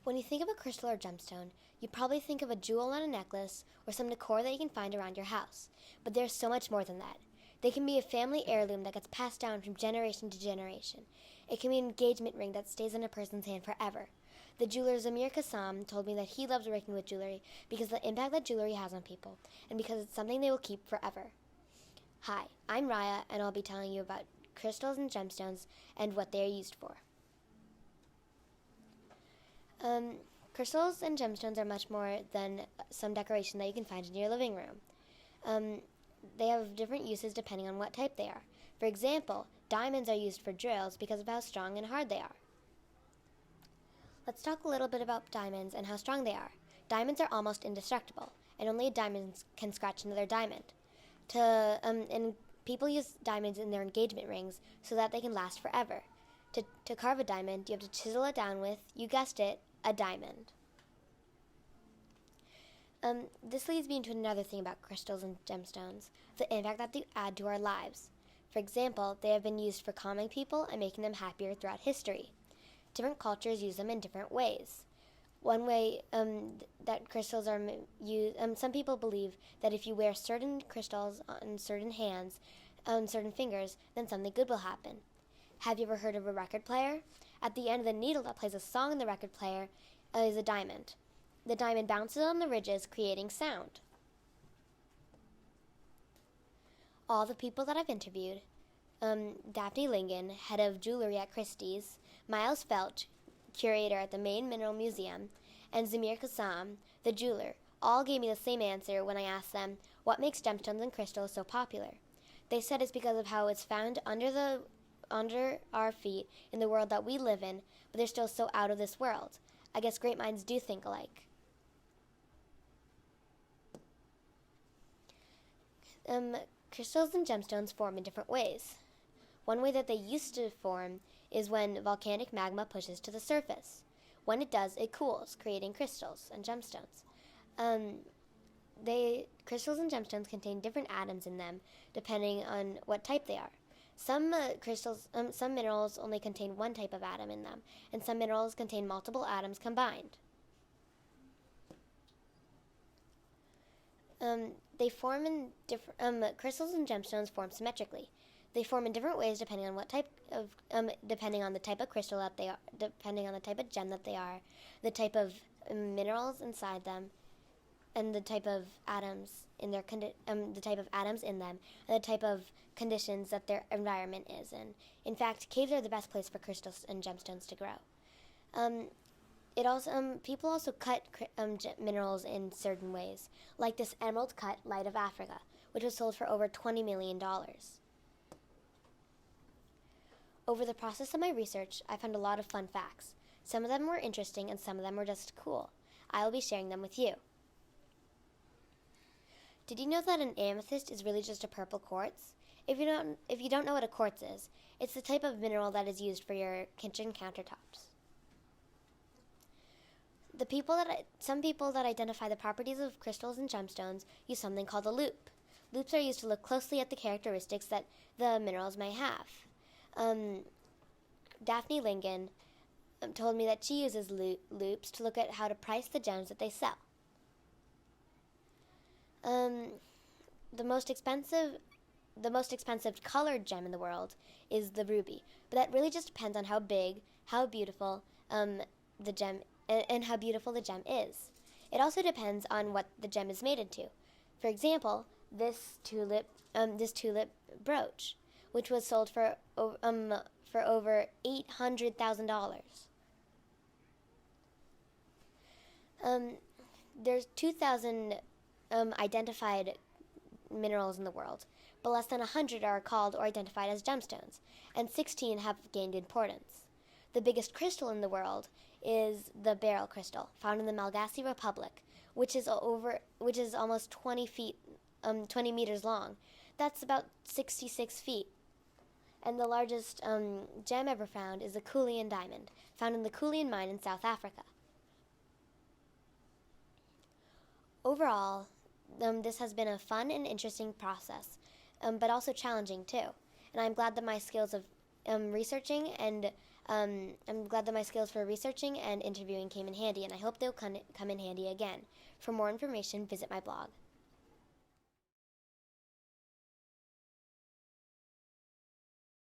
When you think of a crystal or gemstone, you probably think of a jewel on a necklace or some decor that you can find around your house. But there's so much more than that. They can be a family heirloom that gets passed down from generation to generation. It can be an engagement ring that stays in a person's hand forever. The jeweler Zamir Kassam told me that he loves working with jewelry because of the impact that jewelry has on people, and because it's something they will keep forever. Hi, I'm Raiya, and I'll be telling you about crystals and gemstones and what they are used for. Crystals and gemstones are much more than some decoration that you can find in your living room. They have different uses depending on what type they are. For example, diamonds are used for drills because of how strong and hard they are. Let's talk a little bit about diamonds and how strong they are. Diamonds are almost indestructible, and only a diamond can scratch another diamond. And people use diamonds in their engagement rings so that they can last forever. To carve a diamond, you have to chisel it down with, you guessed it, a diamond. This leads me into another thing about crystals and gemstones, the impact that they add to our lives. For example, they have been used for calming people and making them happier throughout history. Different cultures use them in different ways. One way that crystals are used, some people believe that if you wear certain crystals on certain hands, on certain fingers, then something good will happen. Have you ever heard of a record player? At the end of the needle that plays a song in the record player is a diamond. The diamond bounces on the ridges, creating sound. All the people that I've interviewed, Daphne Lingen, head of jewelry at Christie's, Miles Felch, curator at the Maine Mineral Museum, and Zamir Kassam, the jeweler, all gave me the same answer when I asked them what makes gemstones and crystals so popular. They said it's because of how it's found under our feet in the world that we live in, but they're still so out of this world. I guess great minds do think alike. Crystals and gemstones form in different ways. One way that they used to form is when volcanic magma pushes to the surface. When it does, it cools, creating crystals and gemstones. Crystals and gemstones contain different atoms in them, depending on what type they are. Some minerals only contain one type of atom in them, and some minerals contain multiple atoms combined. Crystals and gemstones form symmetrically. They form in different ways depending on depending on the type of crystal that they are, depending on the type of gem that they are, the type of minerals inside them, and the type of atoms in them, and the type of conditions that their environment is in. In fact, caves are the best place for crystals and gemstones to grow. People also cut minerals in certain ways, like this emerald cut light of Africa, which was sold for over $20 million. Over the process of my research, I found a lot of fun facts. Some of them were interesting and some of them were just cool. I will be sharing them with you. Did you know that an amethyst is really just a purple quartz? If you don't know what a quartz is, it's the type of mineral that is used for your kitchen countertops. Some people that identify the properties of crystals and gemstones use something called a loupe. Loupes are used to look closely at the characteristics that the minerals may have. Daphne Lingen told me that she uses loupes to look at how to price the gems that they sell. The most expensive colored gem in the world is the ruby, but that really just depends on how big, how beautiful the gem and how beautiful the gem is. It also depends on what the gem is made into. For example, this tulip brooch, which was sold for over $800,000. There's 2,000 identified minerals in the world, but less than 100 are called or identified as gemstones, and 16 have gained importance. The biggest crystal in the world is the beryl crystal, found in the Malagasy Republic, which is almost 20 meters long. That's about 66 feet. And the largest gem ever found is the Cullinan diamond, found in the Cullinan mine in South Africa. Overall, this has been a fun and interesting process, but also challenging too. And I'm glad that my skills of researching and I'm glad that my skills for researching and interviewing came in handy, and I hope they'll come in handy again. For more information, visit my blog.